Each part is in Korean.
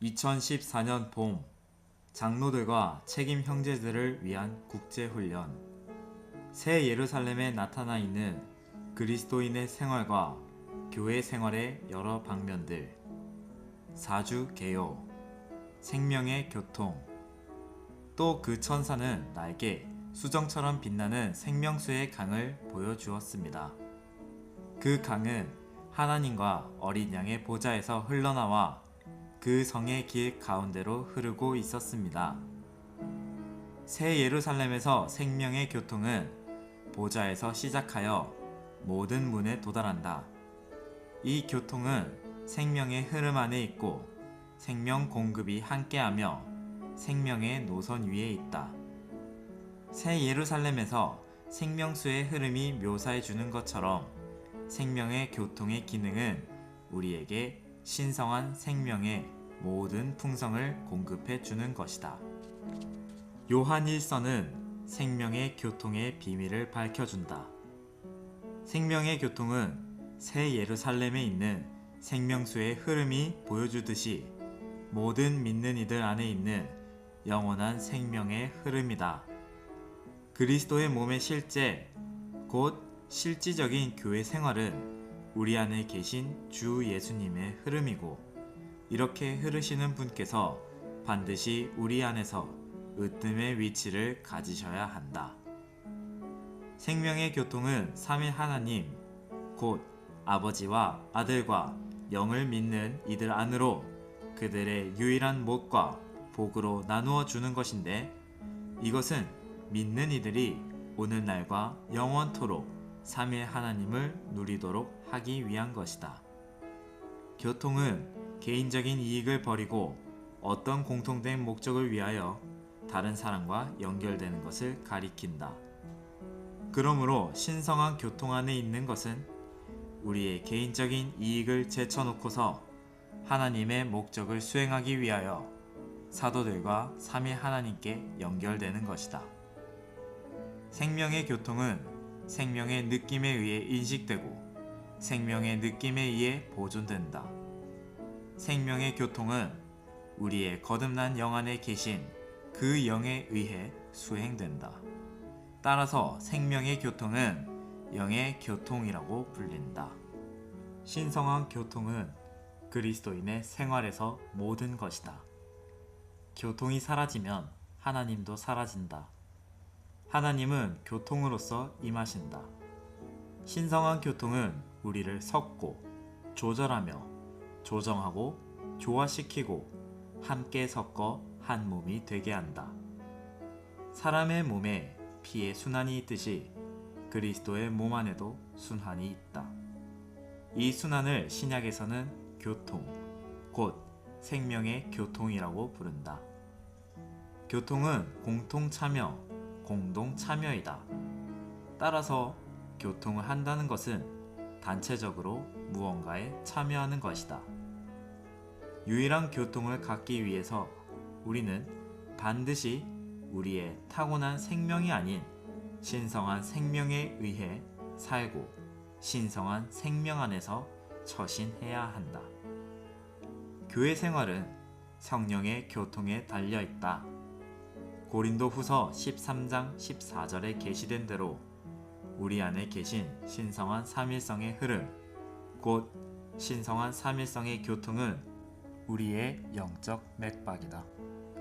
2014년 봄, 장로들과 책임 형제들을 위한 국제훈련. 새 예루살렘에 나타나 있는 그리스도인의 생활과 교회 생활의 여러 방면들. 사주 개요, 생명의 교통. 또 그 천사는 나에게 수정처럼 빛나는 생명수의 강을 보여주었습니다. 그 강은 하나님과 어린 양의 보좌에서 흘러나와 그 성의 길 가운데로 흐르고 있었습니다. 새 예루살렘에서 생명의 교통은 보좌에서 시작하여 모든 문에 도달한다. 이 교통은 생명의 흐름 안에 있고 생명 공급이 함께하며 생명의 노선 위에 있다. 새 예루살렘에서 생명수의 흐름이 묘사해 주는 것처럼 생명의 교통의 기능은 우리에게 신성한 생명의 모든 풍성을 공급해 주는 것이다. 요한 1서는 생명의 교통의 비밀을 밝혀준다. 생명의 교통은 새 예루살렘에 있는 생명수의 흐름이 보여주듯이 모든 믿는 이들 안에 있는 영원한 생명의 흐름이다. 그리스도의 몸의 실제, 곧 실질적인 교회 생활은 우리 안에 계신 주 예수님의 흐름이고, 이렇게 흐르시는 분께서 반드시 우리 안에서 으뜸의 위치를 가지셔야 한다. 생명의 교통은 삼위 하나님, 곧 아버지와 아들과 영을 믿는 이들 안으로 그들의 유일한 목과 복으로 나누어 주는 것인데, 이것은 믿는 이들이 오늘날과 영원토록 삼위 하나님을 누리도록 하기 위한 것이다. 교통은 개인적인 이익을 버리고 어떤 공통된 목적을 위하여 다른 사람과 연결되는 것을 가리킨다. 그러므로 신성한 교통 안에 있는 것은 우리의 개인적인 이익을 제쳐놓고서 하나님의 목적을 수행하기 위하여 사도들과 삼위 하나님께 연결되는 것이다. 생명의 교통은 생명의 느낌에 의해 인식되고 생명의 느낌에 의해 보존된다. 생명의 교통은 우리의 거듭난 영 안에 계신 그 영에 의해 수행된다. 따라서 생명의 교통은 영의 교통이라고 불린다. 신성한 교통은 그리스도인의 생활에서 모든 것이다. 교통이 사라지면 하나님도 사라진다. 하나님은 교통으로서 임하신다. 신성한 교통은 우리를 섞고 조절하며 조정하고 조화시키고 함께 섞어 한 몸이 되게 한다. 사람의 몸에 피의 순환이 있듯이 그리스도의 몸 안에도 순환이 있다. 이 순환을 신약에서는 교통, 곧 생명의 교통이라고 부른다. 교통은 공통 참여, 공동 참여이다. 따라서 교통을 한다는 것은 단체적으로 무언가에 참여하는 것이다. 유일한 교통을 갖기 위해서 우리는 반드시 우리의 타고난 생명이 아닌 신성한 생명에 의해 살고 신성한 생명 안에서 처신해야 한다. 교회 생활은 성령의 교통에 달려 있다. 고린도 후서 13장 14절에 게시된 대로 우리 안에 계신 신성한 삼일성의 흐름, 곧 신성한 삼일성의 교통은 우리의 영적 맥박이다.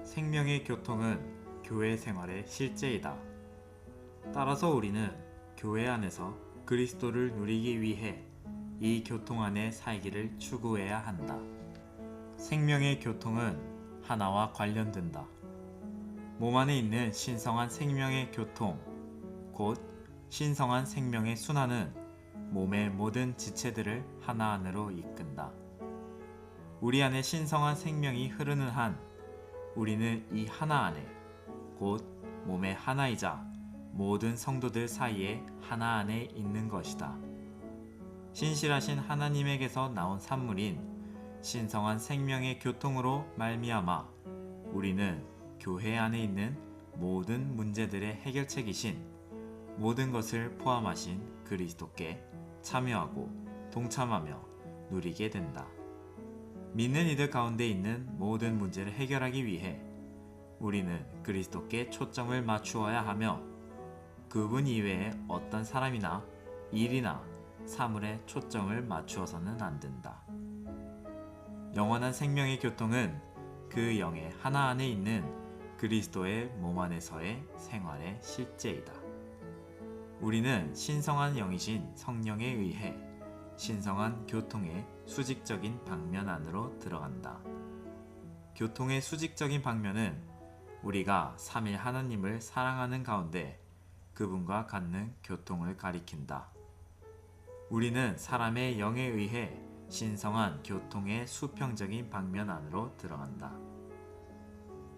생명의 교통은 교회 생활의 실제이다. 따라서 우리는 교회 안에서 그리스도를 누리기 위해 이 교통 안에 살기를 추구해야 한다. 생명의 교통은 하나와 관련된다. 몸 안에 있는 신성한 생명의 교통, 곧 신성한 생명의 순환은 몸의 모든 지체들을 하나 안으로 이끈다. 우리 안에 신성한 생명이 흐르는 한 우리는 이 하나 안에, 곧 몸의 하나이자 모든 성도들 사이에 하나 안에 있는 것이다. 신실하신 하나님에게서 나온 산물인 신성한 생명의 교통으로 말미암아 우리는 교회 안에 있는 모든 문제들의 해결책이신 모든 것을 포함하신 그리스도께 참여하고 동참하며 누리게 된다. 믿는 이들 가운데 있는 모든 문제를 해결하기 위해 우리는 그리스도께 초점을 맞추어야 하며 그분 이외에 어떤 사람이나 일이나 사물에 초점을 맞추어서는 안 된다. 영원한 생명의 교통은 그 영의 하나 안에 있는 그리스도의 몸 안에서의 생활의 실제이다. 우리는 신성한 영이신 성령에 의해 신성한 교통의 수직적인 방면 안으로 들어간다. 교통의 수직적인 방면은 우리가 삼위 하나님을 사랑하는 가운데 그분과 갖는 교통을 가리킨다. 우리는 사람의 영에 의해 신성한 교통의 수평적인 방면 안으로 들어간다.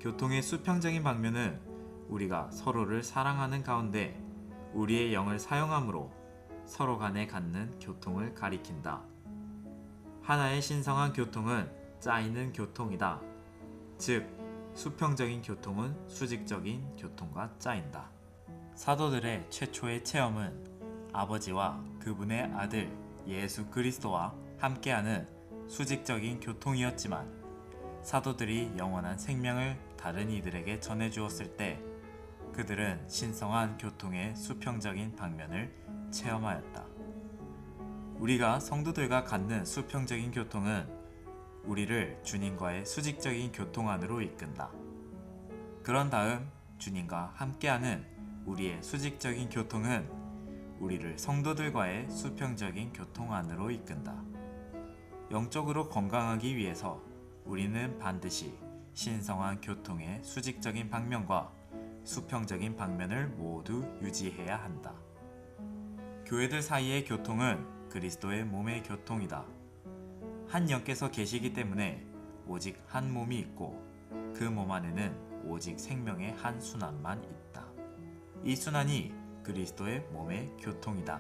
교통의 수평적인 방면은 우리가 서로를 사랑하는 가운데 우리의 영을 사용함으로 서로 간에 갖는 교통을 가리킨다. 하나의 신성한 교통은 짜이는 교통이다. 즉, 수평적인 교통은 수직적인 교통과 짜인다. 사도들의 최초의 체험은 아버지와 그분의 아들 예수 그리스도와 함께하는 수직적인 교통이었지만 사도들이 영원한 생명을 다른 이들에게 전해주었을 때 그들은 신성한 교통의 수평적인 방면을 체험하였다. 우리가 성도들과 갖는 수평적인 교통은 우리를 주님과의 수직적인 교통 안으로 이끈다. 그런 다음 주님과 함께하는 우리의 수직적인 교통은 우리를 성도들과의 수평적인 교통 안으로 이끈다. 영적으로 건강하기 위해서 우리는 반드시 신성한 교통의 수직적인 방면과 수평적인 방면을 모두 유지해야 한다. 교회들 사이의 교통은 그리스도의 몸의 교통이다. 한 영께서 계시기 때문에 오직 한 몸이 있고 그 몸 안에는 오직 생명의 한 순환만 있다. 이 순환이 그리스도의 몸의 교통이다.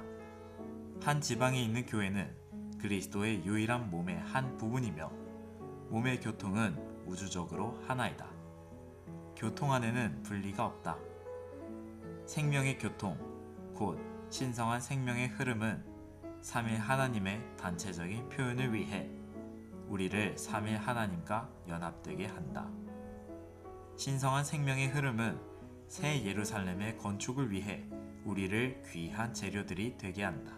한 지방에 있는 교회는 그리스도의 유일한 몸의 한 부분이며 몸의 교통은 우주적으로 하나이다. 교통 안에는 분리가 없다. 생명의 교통, 곧 신성한 생명의 흐름은 삼위 하나님의 단체적인 표현을 위해 우리를 삼위 하나님과 연합되게 한다. 신성한 생명의 흐름은 새 예루살렘의 건축을 위해 우리를 귀한 재료들이 되게 한다.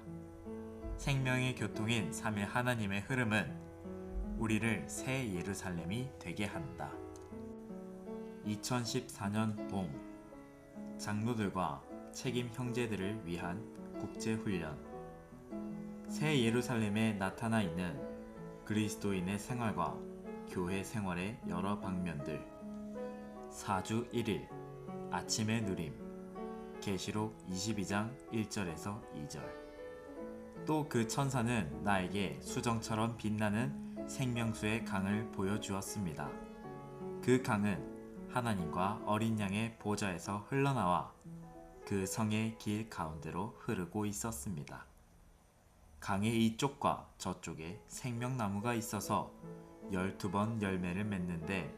생명의 교통인 삼위 하나님의 흐름은 우리를 새 예루살렘이 되게 한다. 2014년 봄, 장로들과 책임 형제들을 위한 국제훈련. 새 예루살렘에 나타나 있는 그리스도인의 생활과 교회 생활의 여러 방면들. 4주 1일 아침의 누림. 계시록 22장 1절에서 2절. 또 그 천사는 나에게 수정처럼 빛나는 생명수의 강을 보여주었습니다. 그 강은 하나님과 어린 양의 보좌에서 흘러나와 그 성의 길 가운데로 흐르고 있었습니다. 강의 이쪽과 저쪽에 생명나무가 있어서 12번 열매를 맺는데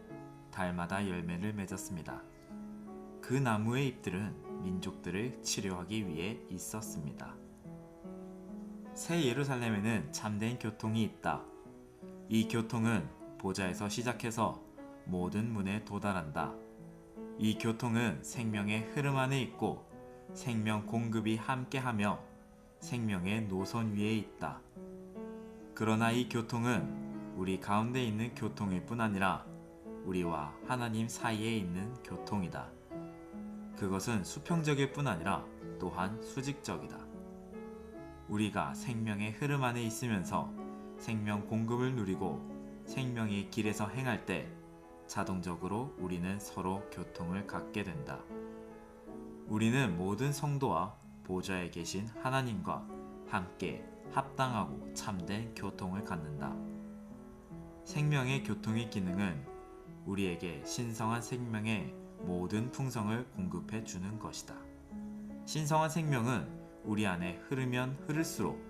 달마다 열매를 맺었습니다. 그 나무의 잎들은 민족들을 치료하기 위해 있었습니다. 새 예루살렘에는 참된 교통이 있다. 이 교통은 보좌에서 시작해서 모든 문에 도달한다. 이 교통은 생명의 흐름 안에 있고 생명 공급이 함께하며 생명의 노선 위에 있다. 그러나 이 교통은 우리 가운데 있는 교통일 뿐 아니라 우리와 하나님 사이에 있는 교통이다. 그것은 수평적일 뿐 아니라 또한 수직적이다. 우리가 생명의 흐름 안에 있으면서 생명 공급을 누리고 생명의 길에서 행할 때 자동적으로 우리는 서로 교통을 갖게 된다. 우리는 모든 성도와 보좌에 계신 하나님과 함께 합당하고 참된 교통을 갖는다. 생명의 교통의 기능은 우리에게 신성한 생명의 모든 풍성을 공급해 주는 것이다. 신성한 생명은 우리 안에 흐르면 흐를수록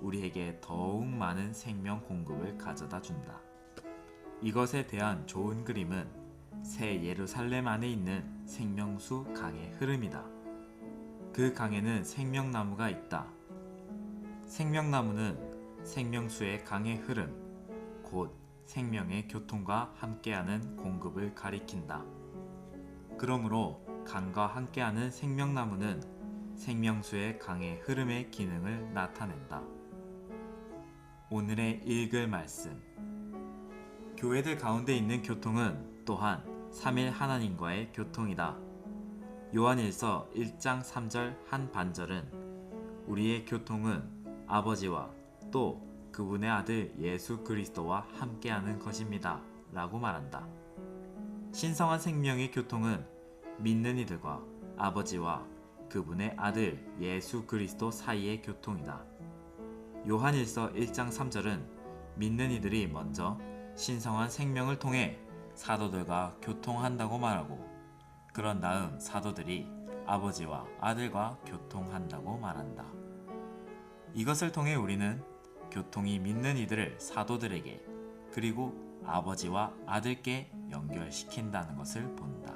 우리에게 더욱 많은 생명 공급을 가져다 준다. 이것에 대한 좋은 그림은 새 예루살렘 안에 있는 생명수 강의 흐름이다. 그 강에는 생명나무가 있다. 생명나무는 생명수의 강의 흐름, 곧 생명의 교통과 함께하는 공급을 가리킨다. 그러므로 강과 함께하는 생명나무는 생명수의 강의 흐름의 기능을 나타낸다. 오늘의 읽을 말씀. 교회들 가운데 있는 교통은 또한 삼일 하나님과의 교통이다. 요한일서 1장 3절 한 반절은 우리의 교통은 아버지와 또 그분의 아들 예수 그리스도와 함께하는 것입니다 라고 말한다. 신성한 생명의 교통은 믿는 이들과 아버지와 그분의 아들 예수 그리스도 사이의 교통이다. 요한일서 1장 3절은 믿는 이들이 먼저 신성한 생명을 통해 사도들과 교통한다고 말하고 그런 다음 사도들이 아버지와 아들과 교통한다고 말한다. 이것을 통해 우리는 교통이 믿는 이들을 사도들에게 그리고 아버지와 아들께 연결시킨다는 것을 본다.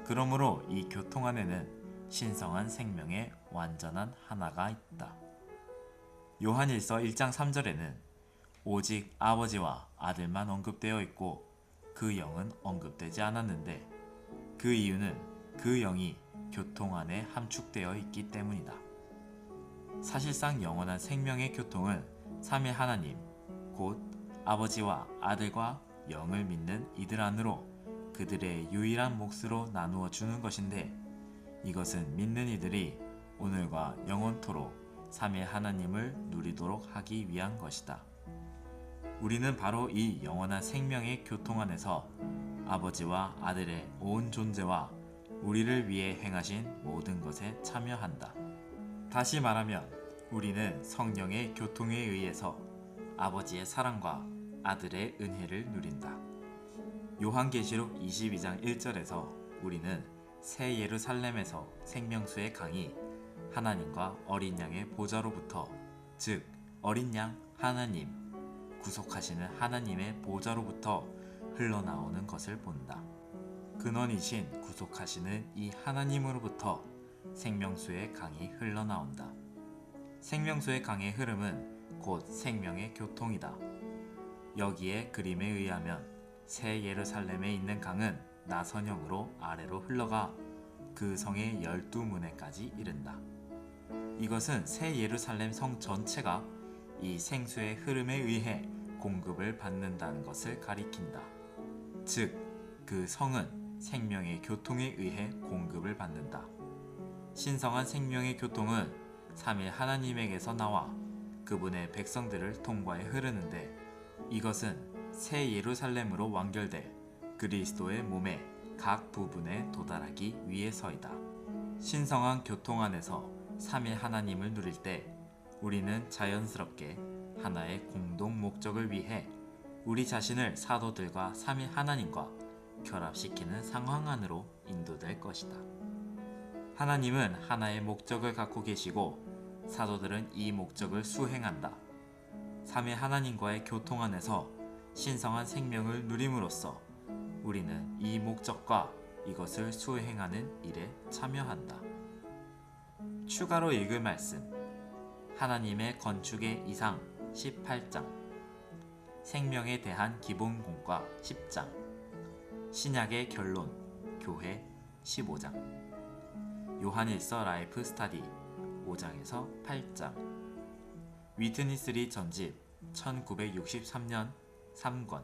그러므로 이 교통 안에는 신성한 생명의 완전한 하나가 있다. 요한일서 1장 3절에는 오직 아버지와 아들만 언급되어 있고 그 영은 언급되지 않았는데 그 이유는 그 영이 교통 안에 함축되어 있기 때문이다. 사실상 영원한 생명의 교통은 삼위 하나님, 곧 아버지와 아들과 영을 믿는 이들 안으로 그들의 유일한 몫으로 나누어 주는 것인데 이것은 믿는 이들이 오늘과 영원토록 삼위 하나님을 누리도록 하기 위한 것이다. 우리는 바로 이 영원한 생명의 교통 안에서 아버지와 아들의 온 존재와 우리를 위해 행하신 모든 것에 참여한다. 다시 말하면 우리는 성령의 교통에 의해서 아버지의 사랑과 아들의 은혜를 누린다. 요한계시록 22장 1절에서 우리는 새 예루살렘에서 생명수의 강이 하나님과 어린 양의 보좌로부터 즉 어린 양 하나님 구속하시는 하나님의 보좌로부터 흘러나오는 것을 본다. 근원이신 구속하시는 이 하나님으로부터 생명수의 강이 흘러나온다. 생명수의 강의 흐름은 곧 생명의 교통이다. 여기에 그림에 의하면 새 예루살렘에 있는 강은 나선형으로 아래로 흘러가 그 성의 12문에까지 이른다. 이것은 새 예루살렘 성 전체가 이 생수의 흐름에 의해 공급을 받는다는 것을 가리킨다. 즉, 그 성은 생명의 교통에 의해 공급을 받는다. 신성한 생명의 교통은 삼위 하나님에게서 나와 그분의 백성들을 통과해 흐르는데 이것은 새 예루살렘으로 완결돼 그리스도의 몸의 각 부분에 도달하기 위해서이다. 신성한 교통 안에서 삼위 하나님을 누릴 때 우리는 자연스럽게 하나의 공동 목적을 위해 우리 자신을 사도들과 삼위 하나님과 결합시키는 상황 안으로 인도될 것이다. 하나님은 하나의 목적을 갖고 계시고 사도들은 이 목적을 수행한다. 삼위 하나님과의 교통 안에서 신성한 생명을 누림으로써 우리는 이 목적과 이것을 수행하는 일에 참여한다. 추가로 읽을 말씀. 하나님의 건축의 이상 18장, 생명에 대한 기본 공과 10장, 신약의 결론 교회 15장, 요한일서 라이프 스타디 5장에서 8장, 위트니스리 전집 1963년 3권,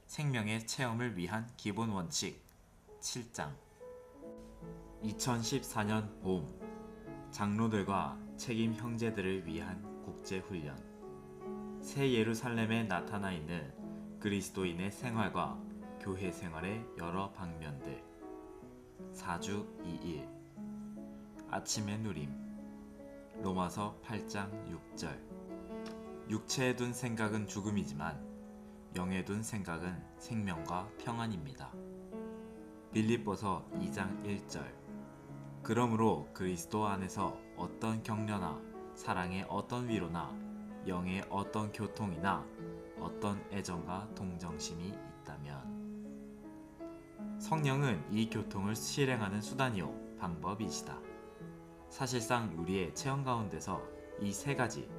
생명의 체험을 위한 기본 원칙 7장, 2014년 봄 장로들과 책임 형제들을 위한 국제훈련, 새 예루살렘에 나타나 있는 그리스도인의 생활과 교회 생활의 여러 방면들, 4주 2일, 아침의 누림, 로마서 8장 6절, 육체에 둔 생각은 죽음이지만 영에 둔 생각은 생명과 평안입니다. 빌립보서 2장 1절, 그러므로 그리스도 안에서 어떤 격려나 사랑의 어떤 위로나 영의 어떤 교통이나 어떤 애정과 동정심이 있다면 성령은 이 교통을 실행하는 수단이요 방법이시다. 사실상 우리의 체험 가운데서 이 세 가지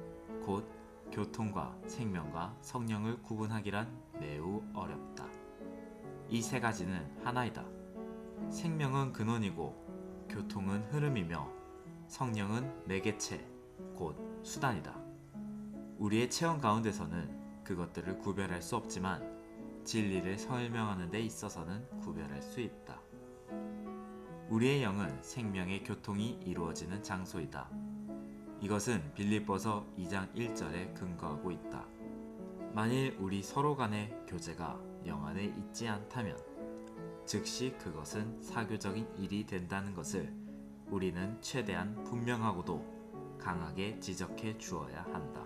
곧 교통과 생명과 성령을 구분하기란 매우 어렵다. 이 세 가지는 하나이다. 생명은 근원이고 교통은 흐름이며 성령은 매개체, 곧 수단이다. 우리의 체험 가운데서는 그것들을 구별할 수 없지만 진리를 설명하는 데 있어서는 구별할 수 있다. 우리의 영은 생명의 교통이 이루어지는 장소이다. 이것은 빌립보서 2장 1절에 근거하고 있다. 만일 우리 서로 간의 교제가 영 안에 있지 않다면 즉시 그것은 사교적인 일이 된다는 것을 우리는 최대한 분명하고도 강하게 지적해 주어야 한다.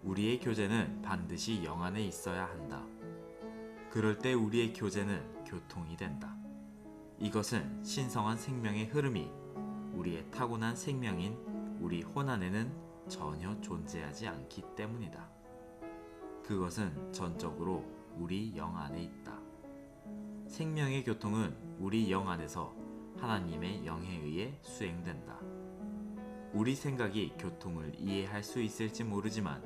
우리의 교제는 반드시 영 안에 있어야 한다. 그럴 때 우리의 교제는 교통이 된다. 이것은 신성한 생명의 흐름이 우리의 타고난 생명인 우리 혼 안에는 전혀 존재하지 않기 때문이다. 그것은 전적으로 우리 영 안에 있다. 생명의 교통은 우리 영 안에서 하나님의 영에 의해 수행된다. 우리 생각이 교통을 이해할 수 있을지 모르지만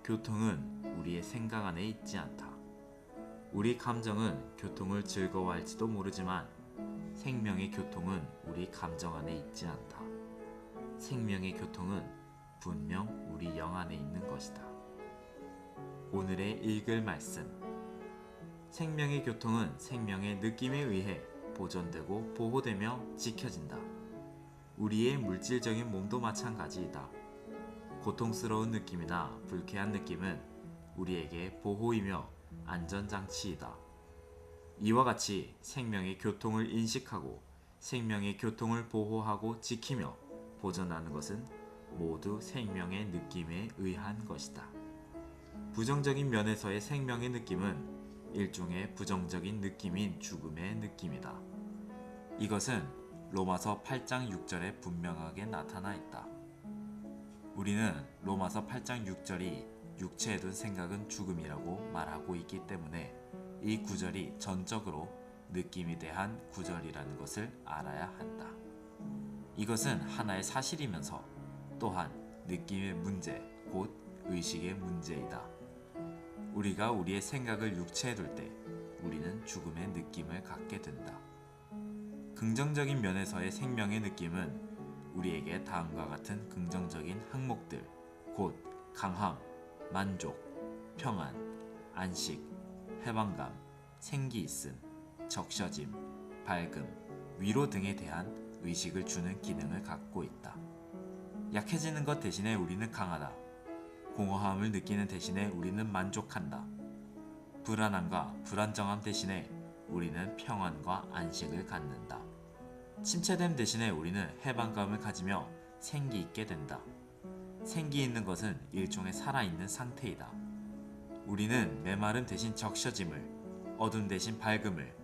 교통은 우리의 생각 안에 있지 않다. 우리 감정은 교통을 즐거워할지도 모르지만 생명의 교통은 우리 감정 안에 있지 않다. 생명의 교통은 분명 우리 영 안에 있는 것이다. 오늘의 읽을 말씀. 생명의 교통은 생명의 느낌에 의해 보존되고 보호되며 지켜진다. 우리의 물질적인 몸도 마찬가지이다. 고통스러운 느낌이나 불쾌한 느낌은 우리에게 보호이며 안전장치이다. 이와 같이 생명의 교통을 인식하고 생명의 교통을 보호하고 지키며 보존하는 것은 모두 생명의 느낌에 의한 것이다. 부정적인 면에서의 생명의 느낌은 일종의 부정적인 느낌인 죽음의 느낌이다. 이것은 로마서 8장 6절에 분명하게 나타나 있다. 우리는 로마서 8장 6절이 육체에 둔 생각은 죽음이라고 말하고 있기 때문에 이 구절이 전적으로 느낌에 대한 구절이라는 것을 알아야 한다. 이것은 하나의 사실이면서 또한 느낌의 문제, 곧 의식의 문제이다. 우리가 우리의 생각을 육체에 둘 때 우리는 죽음의 느낌을 갖게 된다. 긍정적인 면에서의 생명의 느낌은 우리에게 다음과 같은 긍정적인 항목들, 곧 강함, 만족, 평안, 안식, 해방감, 생기있음, 적셔짐, 밝음, 위로 등에 대한 의식을 주는 기능을 갖고 있다. 약해지는 것 대신에 우리는 강하다. 공허함을 느끼는 대신에 우리는 만족한다. 불안함과 불안정함 대신에 우리는 평안과 안식을 갖는다. 침체됨 대신에 우리는 해방감을 가지며 생기 있게 된다. 생기 있는 것은 일종의 살아있는 상태이다. 우리는 메마름 대신 적셔짐을, 어둠 대신 밝음을,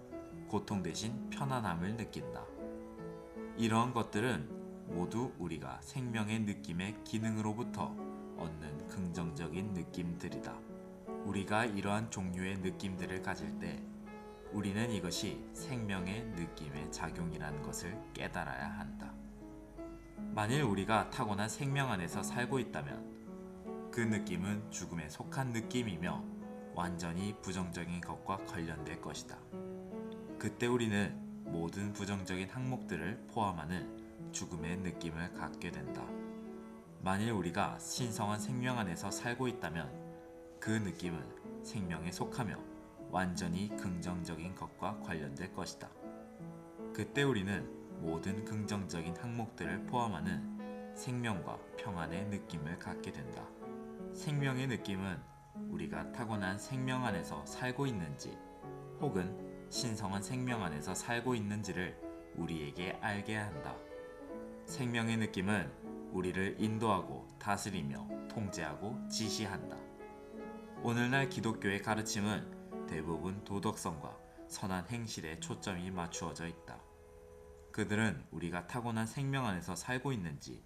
고통 대신 편안함을 느낀다. 이러한 것들은 모두 우리가 생명의 느낌의 기능으로부터 얻는 긍정적인 느낌들이다. 우리가 이러한 종류의 느낌들을 가질 때 우리는 이것이 생명의 느낌의 작용이라는 것을 깨달아야 한다. 만일 우리가 타고난 생명 안에서 살고 있다면 그 느낌은 죽음에 속한 느낌이며 완전히 부정적인 것과 관련될 것이다. 그때 우리는 모든 부정적인 항목들을 포함하는 죽음의 느낌을 갖게 된다. 만일 우리가 신성한 생명 안에서 살고 있다면 그 느낌은 생명에 속하며 완전히 긍정적인 것과 관련될 것이다. 그때 우리는 모든 긍정적인 항목들을 포함하는 생명과 평안의 느낌을 갖게 된다. 생명의 느낌은 우리가 타고난 생명 안에서 살고 있는지 혹은 신성한 생명 안에서 살고 있는지를 우리에게 알게 한다. 생명의 느낌은 우리를 인도하고 다스리며 통제하고 지시한다. 오늘날 기독교의 가르침은 대부분 도덕성과 선한 행실에 초점이 맞추어져 있다. 그들은 우리가 타고난 생명 안에서 살고 있는지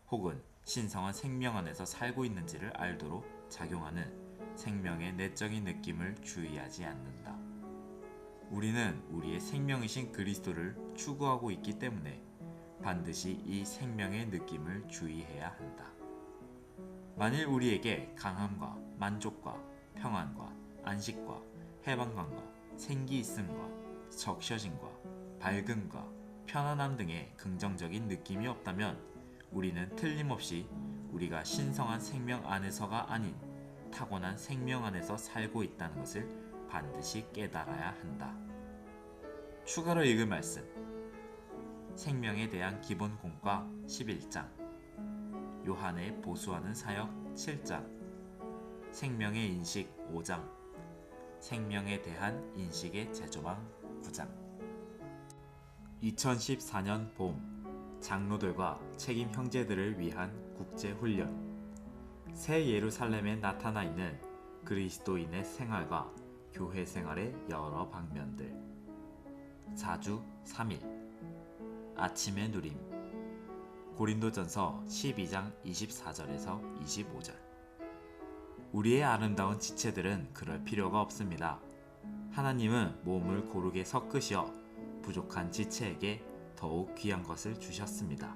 혹은 신성한 생명 안에서 살고 있는지를 알도록 작용하는 생명의 내적인 느낌을 주의하지 않는다. 우리는 우리의 생명이신 그리스도를 추구하고 있기 때문에 반드시 이 생명의 느낌을 주의해야 한다. 만일 우리에게 강함과 만족과 평안과 안식과 해방감과 생기 있음과 적셔짐과 밝음과 편안함 등의 긍정적인 느낌이 없다면 우리는 틀림없이 우리가 신성한 생명 안에서가 아닌 타고난 생명 안에서 살고 있다는 것을 반드시 깨달아야 한다. 추가로 읽을 말씀. 생명에 대한 기본 공과 11장, 요한의 보수하는 사역 7장, 생명의 인식 5장, 생명에 대한 인식의 재조망 9장. 2014년 봄, 장로들과 책임 형제들을 위한 국제훈련. 새 예루살렘에 나타나 있는 그리스도인의 생활과 교회 생활의 여러 방면들. 4주 3일, 아침의 누림. 고린도전서 12장 24절에서 25절. 우리의 아름다운 지체들은 그럴 필요가 없습니다. 하나님은 몸을 고르게 섞으시어 부족한 지체에게 더욱 귀한 것을 주셨습니다.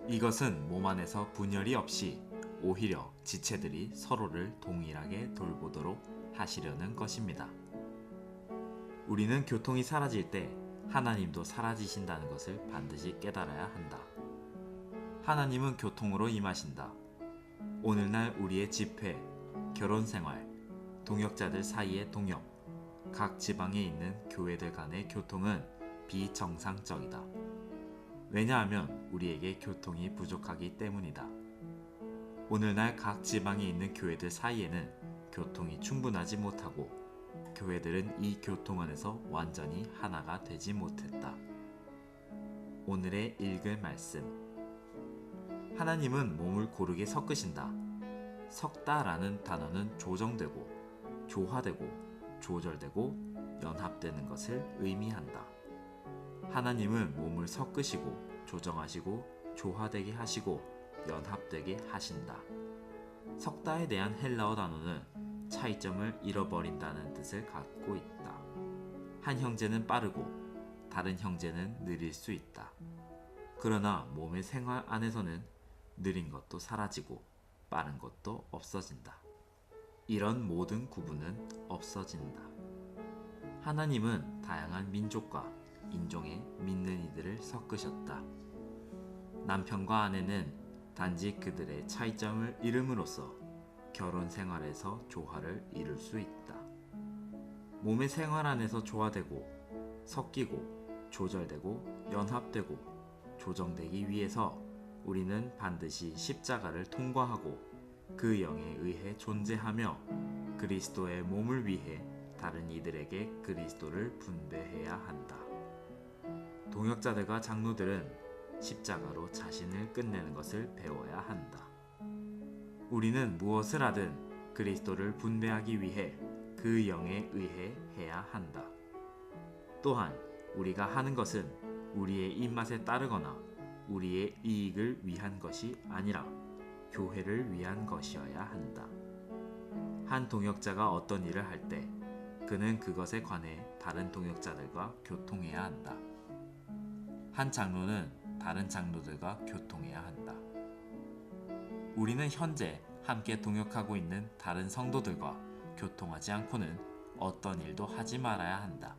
이것은 몸 안에서 분열이 없이 오히려 지체들이 서로를 동일하게 돌보도록 하시려는 것입니다. 우리는 교통이 사라질 때 하나님도 사라지신다는 것을 반드시 깨달아야 한다. 하나님은 교통으로 임하신다. 오늘날 우리의 집회, 결혼생활, 동역자들 사이의 동역, 각 지방에 있는 교회들 간의 교통은 비정상적이다. 왜냐하면 우리에게 교통이 부족하기 때문이다. 오늘날 각 지방에 있는 교회들 사이에는 교통이 충분하지 못하고 교회들은 이 교통 안에서 완전히 하나가 되지 못했다. 오늘의 읽을 말씀. 하나님은 몸을 고르게 섞으신다. 섞다라는 단어는 조정되고, 조화되고, 조절되고, 연합되는 것을 의미한다. 하나님은 몸을 섞으시고, 조정하시고, 조화되게 하시고, 연합되게 하신다. 섞다에 대한 헬라어 단어는 차이점을 잃어버린다는 뜻을 갖고 있다. 한 형제는 빠르고 다른 형제는 느릴 수 있다. 그러나 몸의 생활 안에서는 느린 것도 사라지고 빠른 것도 없어진다. 이런 모든 구분은 없어진다. 하나님은 다양한 민족과 인종의 믿는 이들을 섞으셨다. 남편과 아내는 단지 그들의 차이점을 잃음으로써 결혼 생활에서 조화를 이룰 수 있다. 몸의 생활 안에서 조화되고, 섞이고, 조절되고, 연합되고, 조정되기 위해서 우리는 반드시 십자가를 통과하고 그 영에 의해 존재하며 그리스도의 몸을 위해 다른 이들에게 그리스도를 분배해야 한다. 동역자들과 장로들은 십자가로 자신을 끝내는 것을 배워야 한다. 우리는 무엇을 하든 그리스도를 분배하기 위해 그 영에 의해 해야 한다. 또한 우리가 하는 것은 우리의 입맛에 따르거나 우리의 이익을 위한 것이 아니라 교회를 위한 것이어야 한다. 한 동역자가 어떤 일을 할 때 그는 그것에 관해 다른 동역자들과 교통해야 한다. 한 장로는 다른 장로들과 교통해야 한다. 우리는 현재 함께 동역하고 있는 다른 성도들과 교통하지 않고는 어떤 일도 하지 말아야 한다.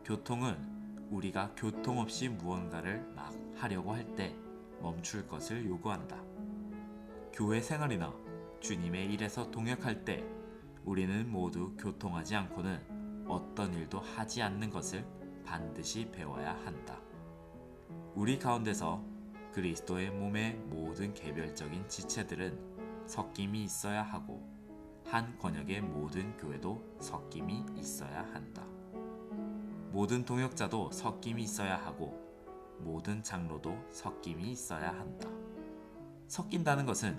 교통은 우리가 교통 없이 무언가를 막 하려고 할 때 멈출 것을 요구한다. 교회 생활이나 주님의 일에서 동역할 때 우리는 모두 교통하지 않고는 어떤 일도 하지 않는 것을 반드시 배워야 한다. 우리 가운데서 그리스도의 몸의 모든 개별적인 지체들은 섞임이 있어야 하고 한 권역의 모든 교회도 섞임이 있어야 한다. 모든 동역자도 섞임이 있어야 하고 모든 장로도 섞임이 있어야 한다. 섞인다는 것은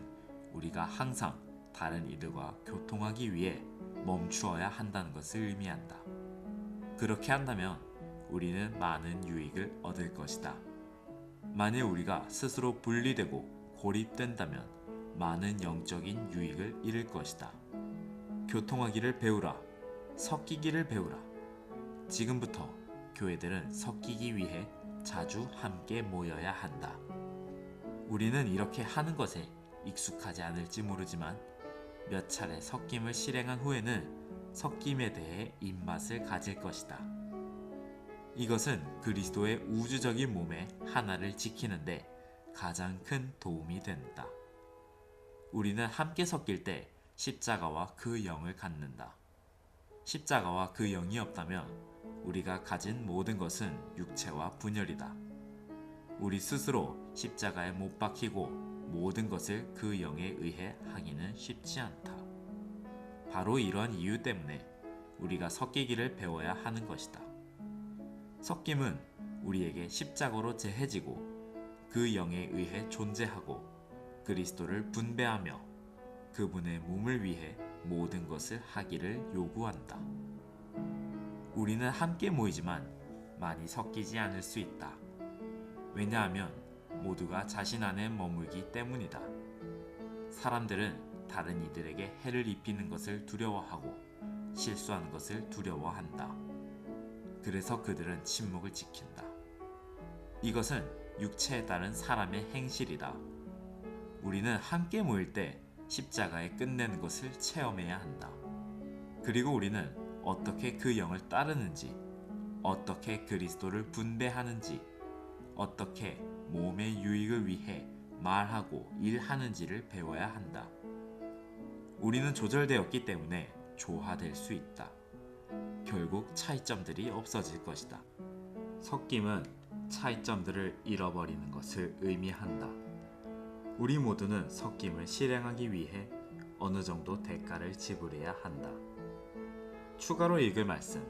우리가 항상 다른 이들과 교통하기 위해 멈추어야 한다는 것을 의미한다. 그렇게 한다면 우리는 많은 유익을 얻을 것이다. 만일 우리가 스스로 분리되고 고립된다면 많은 영적인 유익을 잃을 것이다. 교통하기를 배우라. 섞이기를 배우라. 지금부터 교회들은 섞이기 위해 자주 함께 모여야 한다. 우리는 이렇게 하는 것에 익숙하지 않을지 모르지만 몇 차례 섞임을 실행한 후에는 섞임에 대해 입맛을 가질 것이다. 이것은 그리스도의 우주적인 몸의 하나를 지키는데 가장 큰 도움이 된다. 우리는 함께 섞일 때 십자가와 그 영을 갖는다. 십자가와 그 영이 없다면 우리가 가진 모든 것은 육체와 분열이다. 우리 스스로 십자가에 못 박히고 모든 것을 그 영에 의해 하기는 쉽지 않다. 바로 이런 이유 때문에 우리가 섞이기를 배워야 하는 것이다. 섞임은 우리에게 십자가로 재해지고 그 영에 의해 존재하고 그리스도를 분배하며 그분의 몸을 위해 모든 것을 하기를 요구한다. 우리는 함께 모이지만 많이 섞이지 않을 수 있다. 왜냐하면 모두가 자신 안에 머물기 때문이다. 사람들은 다른 이들에게 해를 입히는 것을 두려워하고 실수하는 것을 두려워한다. 그래서 그들은 침묵을 지킨다. 이것은 육체에 따른 사람의 행실이다. 우리는 함께 모일 때 십자가에 끝내는 것을 체험해야 한다. 그리고 우리는 어떻게 그 영을 따르는지, 어떻게 그리스도를 분배하는지, 어떻게 몸의 유익을 위해 말하고 일하는지를 배워야 한다. 우리는 조절되었기 때문에 조화될 수 있다. 결국 차이점들이 없어질 것이다. 섞임은 차이점들을 잃어버리는 것을 의미한다. 우리 모두는 섞임을 실행하기 위해 어느 정도 대가를 지불해야 한다. 추가로 읽을 말씀.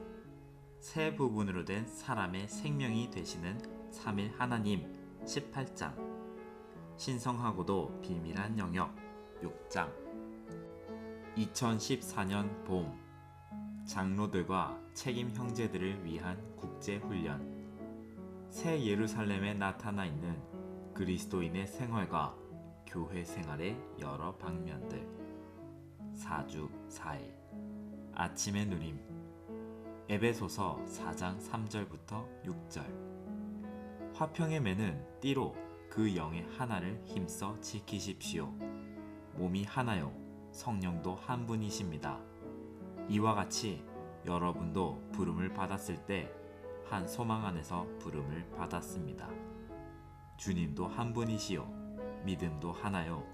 세 부분으로 된 사람의 생명이 되시는 3일 하나님 18장. 신성하고도 비밀한 영역 6장. 2014년 봄. 장로들과 책임 형제들을 위한 국제훈련. 새 예루살렘에 나타나 있는 그리스도인의 생활과 교회 생활의 여러 방면들. 4주 4일. 아침의 누림. 에베소서 4장 3절부터 6절. 화평의 매는 띠로 그 영의 하나를 힘써 지키십시오. 몸이 하나요 성령도 한 분이십니다. 이와 같이 여러분도 부름을 받았을 때 한 소망 안에서 부름을 받았습니다. 주님도 한 분이시요 믿음도 하나요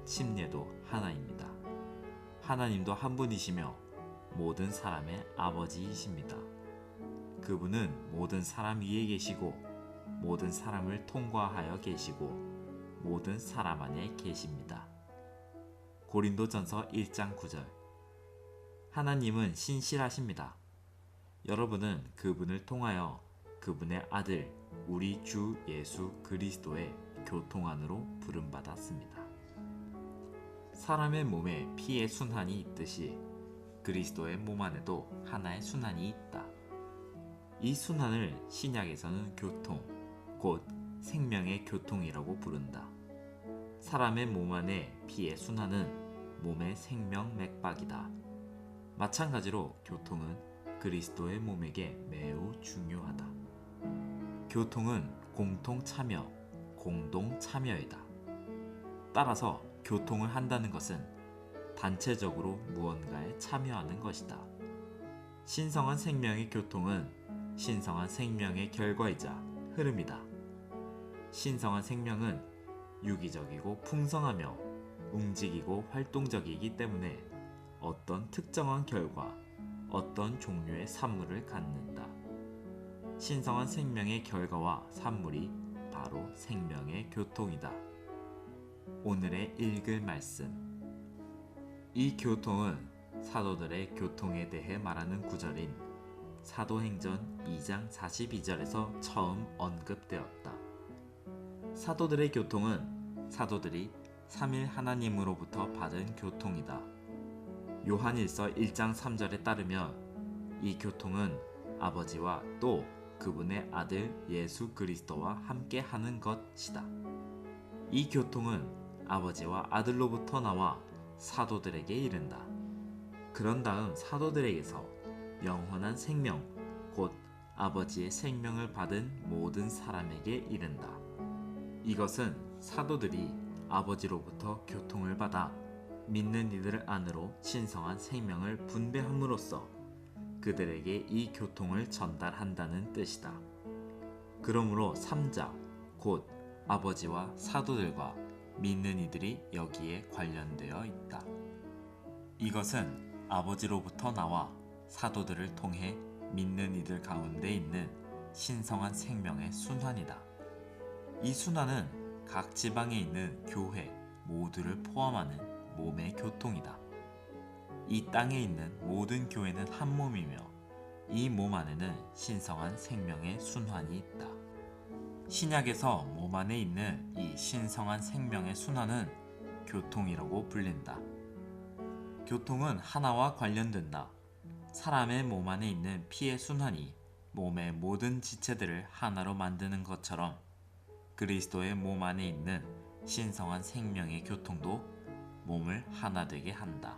침례도 하나입니다. 하나님도 한 분이시며 모든 사람의 아버지이십니다. 그분은 모든 사람 위에 계시고 모든 사람을 통과하여 계시고 모든 사람 안에 계십니다. 고린도전서 1장 9절. 하나님은 신실하십니다. 여러분은 그분을 통하여 그분의 아들 우리 주 예수 그리스도의 교통 안으로 부름받았습니다. 사람의 몸에 피의 순환이 있듯이 그리스도의 몸 안에도 하나의 순환이 있다. 이 순환을 신약에서는 교통, 곧 생명의 교통이라고 부른다. 사람의 몸 안에 피의 순환은 몸의 생명 맥박이다. 마찬가지로 교통은 그리스도의 몸에게 매우 중요하다. 교통은 공통 참여, 공동 참여이다. 따라서 교통을 한다는 것은 단체적으로 무언가에 참여하는 것이다. 신성한 생명의 교통은 신성한 생명의 결과이자 흐름이다. 신성한 생명은 유기적이고 풍성하며 움직이고 활동적이기 때문에 어떤 특정한 결과, 어떤 종류의 산물을 갖는다. 신성한 생명의 결과와 산물이 바로 생명의 교통이다. 오늘의 읽을 말씀. 이 교통은 사도들의 교통에 대해 말하는 구절인 사도행전 2장 42절에서 처음 언급되었다. 사도들의 교통은 사도들이 3일 하나님으로부터 받은 교통이다. 요한일서 1장 3절에 따르면 이 교통은 아버지와 또 그분의 아들 예수 그리스도와 함께 하는 것이다. 이 교통은 아버지와 아들로부터 나와 사도들에게 이른다. 그런 다음 사도들에게서 영원한 생명, 곧 아버지의 생명을 받은 모든 사람에게 이른다. 이것은 사도들이 아버지로부터 교통을 받아 믿는 이들 안으로 신성한 생명을 분배함으로써 그들에게 이 교통을 전달한다는 뜻이다. 그러므로 삼자, 곧 아버지와 사도들과 믿는 이들이 여기에 관련되어 있다. 이것은 아버지로부터 나와 사도들을 통해 믿는 이들 가운데 있는 신성한 생명의 순환이다. 이 순환은 각 지방에 있는 교회 모두를 포함하는 몸의 교통이다. 이 땅에 있는 모든 교회는 한 몸이며 이 몸 안에는 신성한 생명의 순환이 있다. 신약에서 몸 안에 있는 이 신성한 생명의 순환은 교통이라고 불린다. 교통은 하나와 관련된다. 사람의 몸 안에 있는 피의 순환이 몸의 모든 지체들을 하나로 만드는 것처럼 그리스도의 몸 안에 있는 신성한 생명의 교통도 몸을 하나 되게 한다.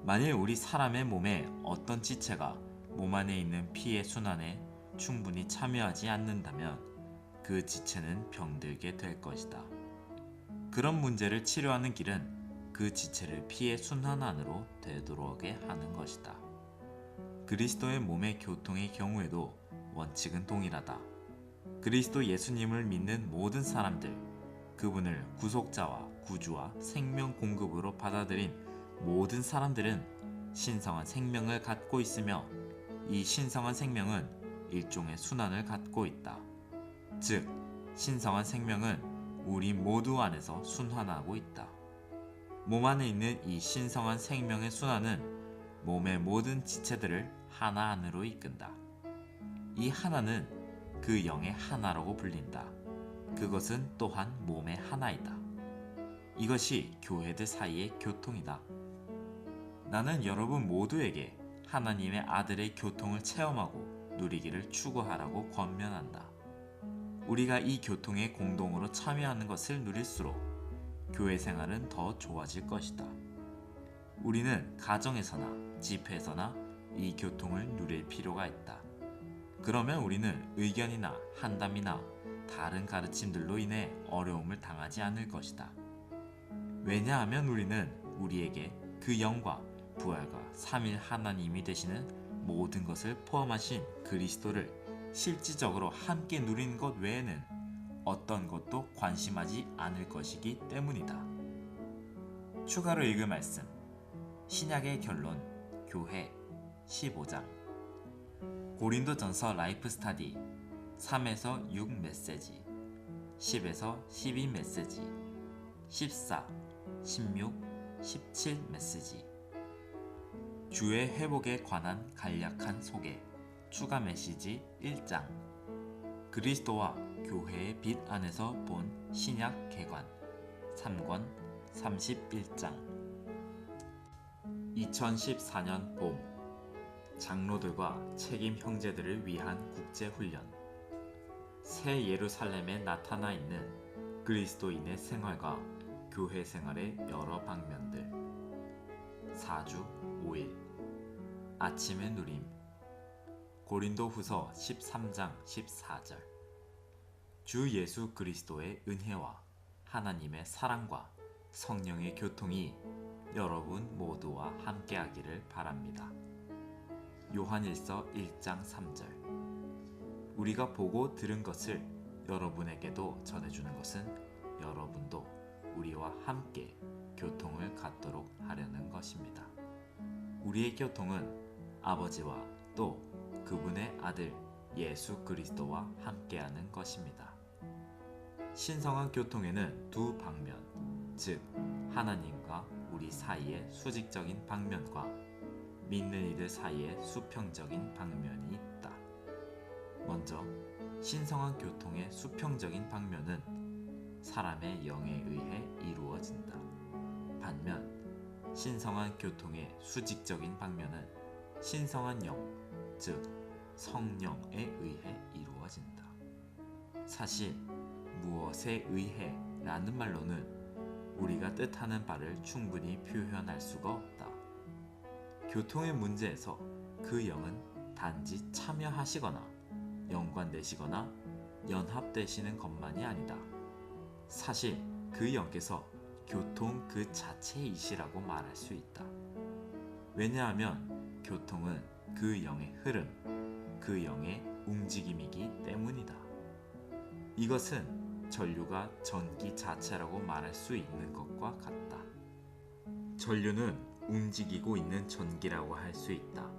만일 우리 사람의 몸에 어떤 지체가 몸 안에 있는 피의 순환에 충분히 참여하지 않는다면 그 지체는 병들게 될 것이다. 그런 문제를 치료하는 길은 그 지체를 피의 순환 안으로 되돌아오게 하는 것이다. 그리스도의 몸의 교통의 경우에도 원칙은 동일하다. 그리스도 예수님을 믿는 모든 사람들, 그분을 구속자와 구주와 생명 공급으로 받아들인 모든 사람들은 신성한 생명을 갖고 있으며 이 신성한 생명은 일종의 순환을 갖고 있다. 즉, 신성한 생명은 우리 모두 안에서 순환하고 있다. 몸 안에 있는 이 신성한 생명의 순환은 몸의 모든 지체들을 하나 안으로 이끈다. 이 하나는 그 영의 하나라고 불린다. 그것은 또한 몸의 하나이다. 이것이 교회들 사이의 교통이다. 나는 여러분 모두에게 하나님의 아들의 교통을 체험하고 누리기를 추구하라고 권면한다. 우리가 이 교통에 공동으로 참여하는 것을 누릴수록 교회 생활은 더 좋아질 것이다. 우리는 가정에서나 집회에서나 이 교통을 누릴 필요가 있다. 그러면 우리는 의견이나 한담이나 다른 가르침들로 인해 어려움을 당하지 않을 것이다. 왜냐하면 우리는 우리에게 그 영과 부활과 삼일 하나님이 되시는 모든 것을 포함하신 그리스도를 실질적으로 함께 누리는 것 외에는 어떤 것도 관심하지 않을 것이기 때문이다. 추가로 읽을 말씀, 신약의 결론, 교회 15장, 고린도전서 라이프 스타디 3에서 6 메시지, 10에서 12 메시지, 14, 16, 17 메시지, 주의 회복에 관한 간략한 소개, 추가 메시지 1장, 그리스도와 교회의 빛 안에서 본 신약 개관 3권 31장. 2014년 봄, 장로들과 책임 형제들을 위한 국제훈련. 새 예루살렘에 나타나 있는 그리스도인의 생활과 교회 생활의 여러 방면들. 4주 5일, 아침의 누림. 고린도후서 13장 14절. 주 예수 그리스도의 은혜와 하나님의 사랑과 성령의 교통이 여러분 모두와 함께하기를 바랍니다. 요한일서 1장 3절. 우리가 보고 들은 것을 여러분에게도 전해주는 것은 여러분도 우리와 함께 교통을 갖도록 하려는 것입니다. 우리의 교통은 아버지와 또 그분의 아들 예수 그리스도와 함께하는 것입니다. 신성한 교통에는 두 방면, 즉 하나님과 우리 사이의 수직적인 방면과 믿는 이들 사이의 수평적인 방면이 있다. 먼저 신성한 교통의 수평적인 방면은 사람의 영에 의해 이루어진다. 반면 신성한 교통의 수직적인 방면은 신성한 영, 즉 성령에 의해 이루어진다. 사실 무엇에 의해 라는 말로는 우리가 뜻하는 바를 충분히 표현할 수가 없다. 교통의 문제에서 그 영은 단지 참여하시거나 연관되시거나 연합되시는 것만이 아니다. 사실 그 영께서 교통 그 자체이시라고 말할 수 있다. 왜냐하면 교통은 그 영의 흐름, 그 영의 움직임이기 때문이다. 이것은 전류가 전기 자체라고 말할 수 있는 것과 같다. 전류는 움직이고 있는 전기라고 할 수 있다.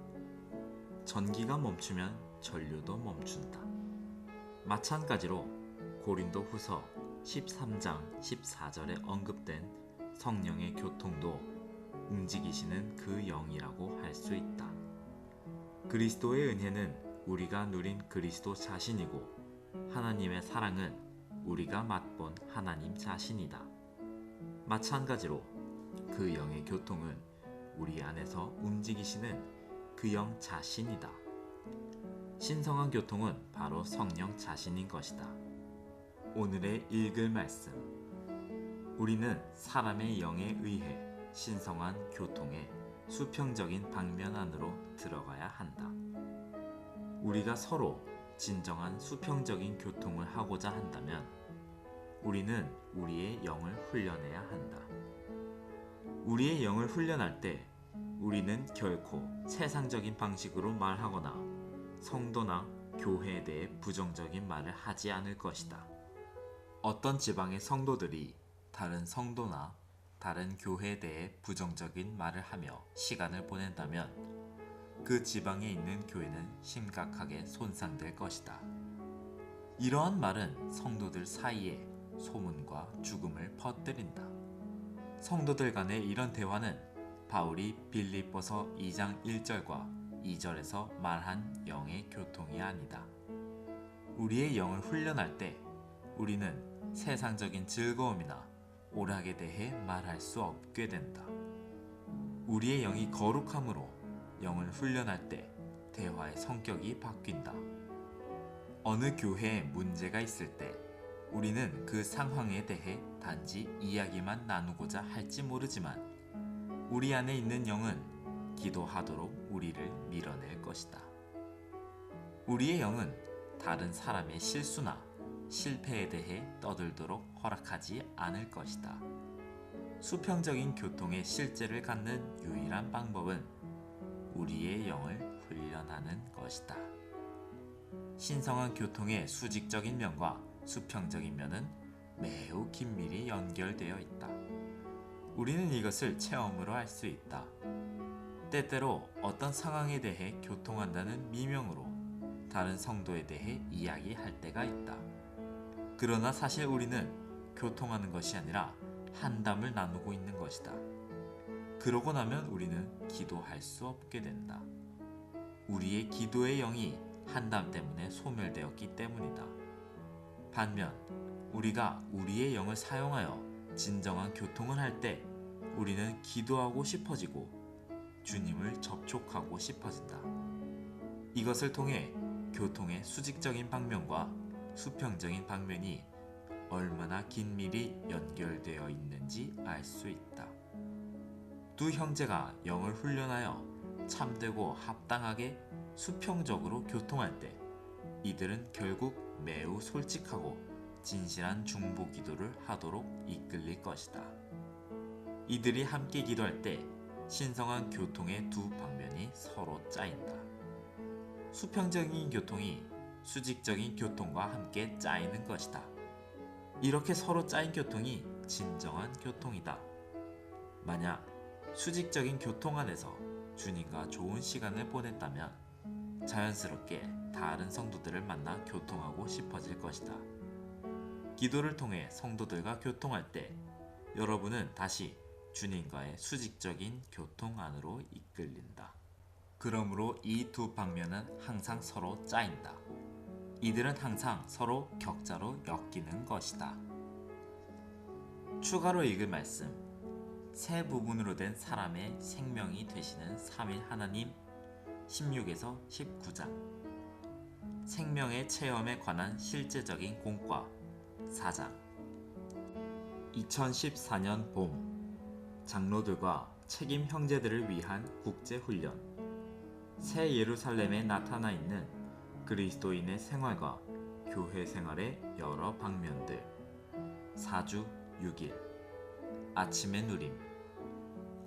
전기가 멈추면 전류도 멈춘다. 마찬가지로 고린도 후서 13장 14절에 언급된 성령의 교통도 움직이시는 그 영이라고 할 수 있다. 그리스도의 은혜는 우리가 누린 그리스도 자신이고 하나님의 사랑은 우리가 맛본 하나님 자신이다. 마찬가지로 그 영의 교통은 우리 안에서 움직이시는 그 영 자신이다. 신성한 교통은 바로 성령 자신인 것이다. 오늘의 읽을 말씀. 우리는 사람의 영에 의해 신성한 교통의 수평적인 방면 안으로 들어가야 한다. 우리가 서로 진정한 수평적인 교통을 하고자 한다면 우리는 우리의 영을 훈련해야 한다. 우리의 영을 훈련할 때 우리는 결코 세상적인 방식으로 말하거나 성도나 교회에 대해 부정적인 말을 하지 않을 것이다. 어떤 지방의 성도들이 다른 성도나 다른 교회에 대해 부정적인 말을 하며 시간을 보낸다면 그 지방에 있는 교회는 심각하게 손상될 것이다. 이러한 말은 성도들 사이에 소문과 죽음을 퍼뜨린다. 성도들 간의 이런 대화는 바울이 빌립보서 2장 1절과 2절에서 말한 영의 교통이 아니다. 우리의 영을 훈련할 때 우리는 세상적인 즐거움이나 오락에 대해 말할 수 없게 된다. 우리의 영이 거룩함으로 영을 훈련할 때 대화의 성격이 바뀐다. 어느 교회에 문제가 있을 때 우리는 그 상황에 대해 단지 이야기만 나누고자 할지 모르지만 우리 안에 있는 영은 기도하도록 우리를 밀어낼 것이다. 우리의 영은 다른 사람의 실수나 실패에 대해 떠들도록 허락하지 않을 것이다. 수평적인 교통의 실제를 갖는 유일한 방법은 우리의 영을 훈련하는 것이다. 신성한 교통의 수직적인 면과 수평적인 면은 매우 긴밀히 연결되어 있다. 우리는 이것을 체험으로 할 수 있다. 때때로 어떤 상황에 대해 교통한다는 미명으로 다른 성도에 대해 이야기할 때가 있다. 그러나 사실 우리는 교통하는 것이 아니라 한담을 나누고 있는 것이다. 그러고 나면 우리는 기도할 수 없게 된다. 우리의 기도의 영이 한담 때문에 소멸되었기 때문이다. 반면 우리가 우리의 영을 사용하여 진정한 교통을 할 때 우리는 기도하고 싶어지고 주님을 접촉하고 싶어진다. 이것을 통해 교통의 수직적인 방면과 수평적인 방면이 얼마나 긴밀히 연결되어 있는지 알 수 있다. 두 형제가 영을 훈련하여 참되고 합당하게 수평적으로 교통할 때 이들은 결국 매우 솔직하고 진실한 중보 기도를 하도록 이끌릴 것이다. 이들이 함께 기도할 때 신성한 교통의 두 방면이 서로 짜인다. 수평적인 교통이 수직적인 교통과 함께 짜이는 것이다. 이렇게 서로 짜인 교통이 진정한 교통이다. 만약 수직적인 교통 안에서 주님과 좋은 시간을 보냈다면 자연스럽게 다른 성도들을 만나 교통하고 싶어질 것이다. 기도를 통해 성도들과 교통할 때 여러분은 다시 주님과의 수직적인 교통 안으로 이끌린다. 그러므로 이 두 방면은 항상 서로 짜인다. 이들은 항상 서로 격자로 엮이는 것이다. 추가로 읽을 말씀. 세 부분으로 된 사람의 생명이 되시는 3일 하나님 16에서 19장. 생명의 체험에 관한 실제적인 공과 4장. 2014년 봄 장로들과 책임 형제들을 위한 국제훈련. 새 예루살렘에 나타나 있는 그리스도인의 생활과 교회 생활의 여러 방면들. 4주 6일 아침의 누림.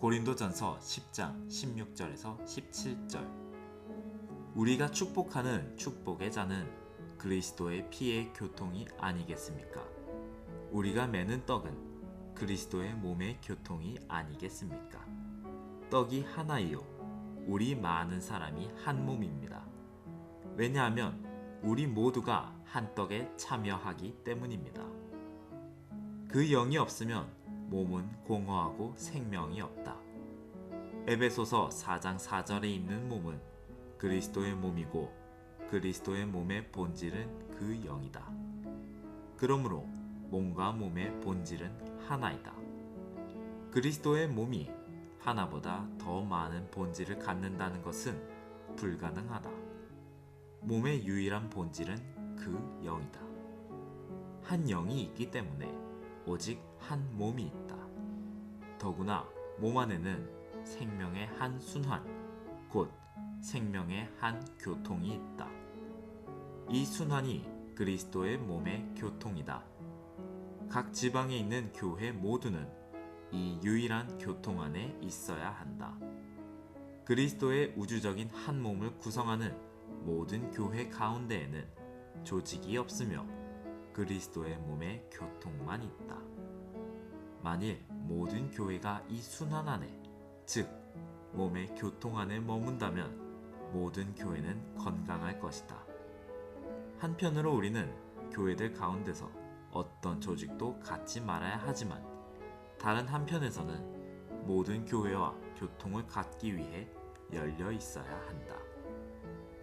고린도전서 10장 16절에서 17절. 우리가 축복하는 축복의 잔은 그리스도의 피의 교통이 아니겠습니까? 우리가 매는 떡은 그리스도의 몸의 교통이 아니겠습니까? 떡이 하나이요 우리 많은 사람이 한 몸입니다. 왜냐하면 우리 모두가 한 떡에 참여하기 때문입니다. 그 영이 없으면 몸은 공허하고 생명이 없다. 에베소서 4장 4절에 있는 몸은 그리스도의 몸이고 그리스도의 몸의 본질은 그 영이다. 그러므로 몸과 몸의 본질은 하나이다. 그리스도의 몸이 하나보다 더 많은 본질을 갖는다는 것은 불가능하다. 몸의 유일한 본질은 그 영이다. 한 영이 있기 때문에 오직 한 몸이 있다. 더구나 몸 안에는 생명의 한 순환, 곧 생명의 한 교통이 있다. 이 순환이 그리스도의 몸의 교통이다. 각 지방에 있는 교회 모두는 이 유일한 교통 안에 있어야 한다. 그리스도의 우주적인 한 몸을 구성하는 모든 교회 가운데에는 조직이 없으며 그리스도의 몸의 교통만 있다. 만일 모든 교회가 이 순환 안에, 즉 몸의 교통 안에 머문다면 모든 교회는 건강할 것이다. 한편으로 우리는 교회들 가운데서 어떤 조직도 갖지 말아야 하지만 다른 한편에서는 모든 교회와 교통을 갖기 위해 열려 있어야 한다.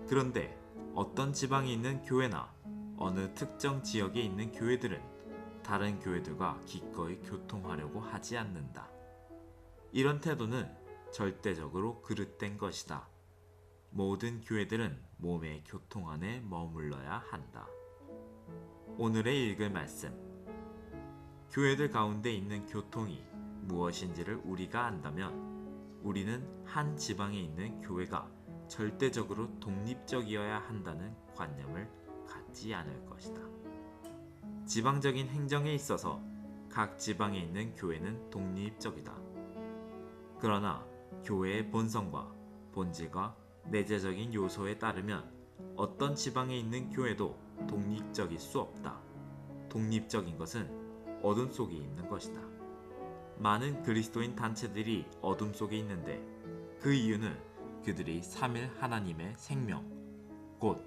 그런데 어떤 지방에 있는 교회나 어느 특정 지역에 있는 교회들은 다른 교회들과 기꺼이 교통하려고 하지 않는다. 이런 태도는 절대적으로 그릇된 것이다. 모든 교회들은 몸의 교통 안에 머물러야 한다. 오늘의 읽을 말씀. 교회들 가운데 있는 교통이 무엇인지를 우리가 안다면 우리는 한 지방에 있는 교회가 절대적으로 독립적이어야 한다는 관념을 갖지 않을 것이다. 지방적인 행정에 있어서 각 지방에 있는 교회는 독립적이다. 그러나 교회의 본성과 본질과 내재적인 요소에 따르면 어떤 지방에 있는 교회도 독립적일 수 없다. 독립적인 것은 어둠 속에 있는 것이다. 많은 그리스도인 단체들이 어둠 속에 있는데 그 이유는 그들이 삼일 하나님의 생명, 곧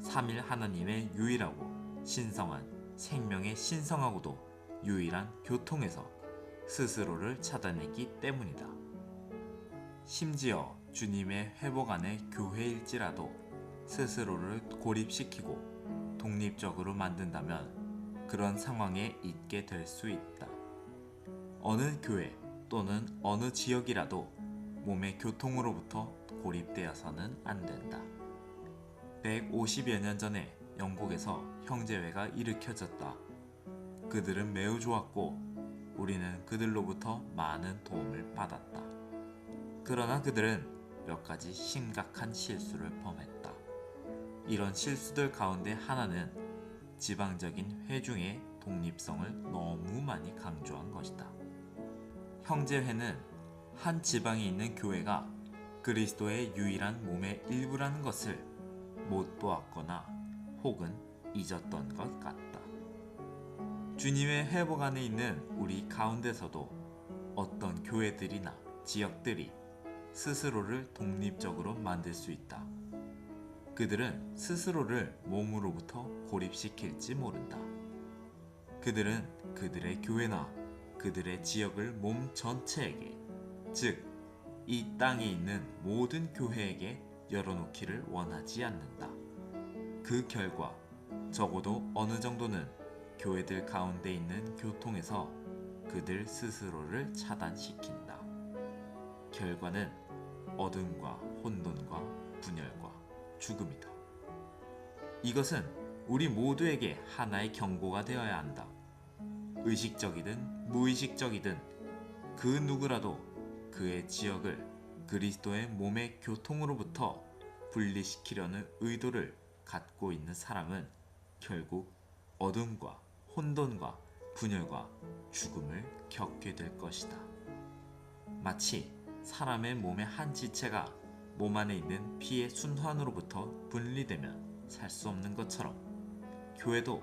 삼일 하나님의 유일하고 신성한 생명의 신성하고도 유일한 교통에서 스스로를 찾아내기 때문이다. 심지어 주님의 회복 안의 교회일지라도 스스로를 고립시키고 독립적으로 만든다면 그런 상황에 있게 될 수 있다. 어느 교회 또는 어느 지역이라도 몸의 교통으로부터 고립되어서는 안 된다. 150여 년 전에 영국에서 형제회가 일으켜졌다. 그들은 매우 좋았고 우리는 그들로부터 많은 도움을 받았다. 그러나 그들은 몇 가지 심각한 실수를 범했다. 이런 실수들 가운데 하나는 지방적인 회중의 독립성을 너무 많이 강조한 것이다. 형제회는 한 지방에 있는 교회가 그리스도의 유일한 몸의 일부라는 것을 못 보았거나 혹은 잊었던 것 같다. 주님의 회복 안에 있는 우리 가운데서도 어떤 교회들이나 지역들이 스스로를 독립적으로 만들 수 있다. 그들은 스스로를 몸으로부터 고립시킬지 모른다. 그들은 그들의 교회나 그들의 지역을 몸 전체에게, 즉 이 땅에 있는 모든 교회에게 열어놓기를 원하지 않는다. 그 결과 적어도 어느 정도는 교회들 가운데 있는 교통에서 그들 스스로를 차단시킨다. 결과는 어둠과 혼돈과 분열과 죽음이다. 이것은 우리 모두에게 하나의 경고가 되어야 한다. 의식적이든 무의식적이든 그 누구라도 그의 지역을 그리스도의 몸의 교통으로부터 분리시키려는 의도를 갖고 있는 사람은 결국 어둠과 혼돈과 분열과 죽음을 겪게 될 것이다. 마치 사람의 몸의 한 지체가 몸 안에 있는 피의 순환으로부터 분리되면 살 수 없는 것처럼 교회도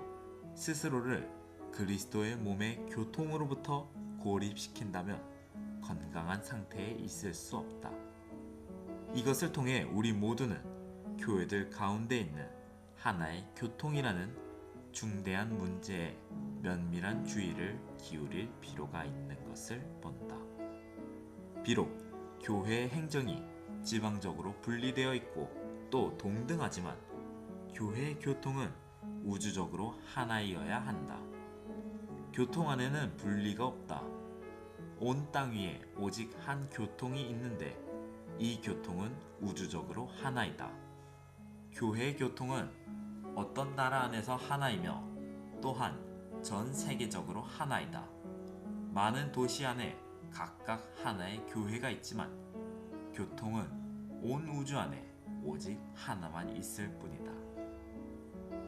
스스로를 그리스도의 몸의 교통으로부터 고립시킨다면 건강한 상태에 있을 수 없다. 이것을 통해 우리 모두는 교회들 가운데 있는 하나의 교통이라는 중대한 문제에 면밀한 주의를 기울일 필요가 있는 것을 본다. 비록 교회의 행정이 지방적으로 분리되어 있고 또 동등하지만 교회의 교통은 우주적으로 하나이어야 한다. 교통 안에는 분리가 없다. 온 땅 위에 오직 한 교통이 있는데 이 교통은 우주적으로 하나이다. 교회의 교통은 어떤 나라 안에서 하나이며 또한 전 세계적으로 하나이다. 많은 도시 안에 각각 하나의 교회가 있지만 교통은 온 우주 안에 오직 하나만 있을 뿐이다.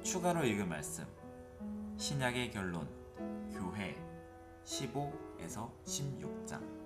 추가로 읽은 말씀, 신약의 결론, 교회 15에서 16장.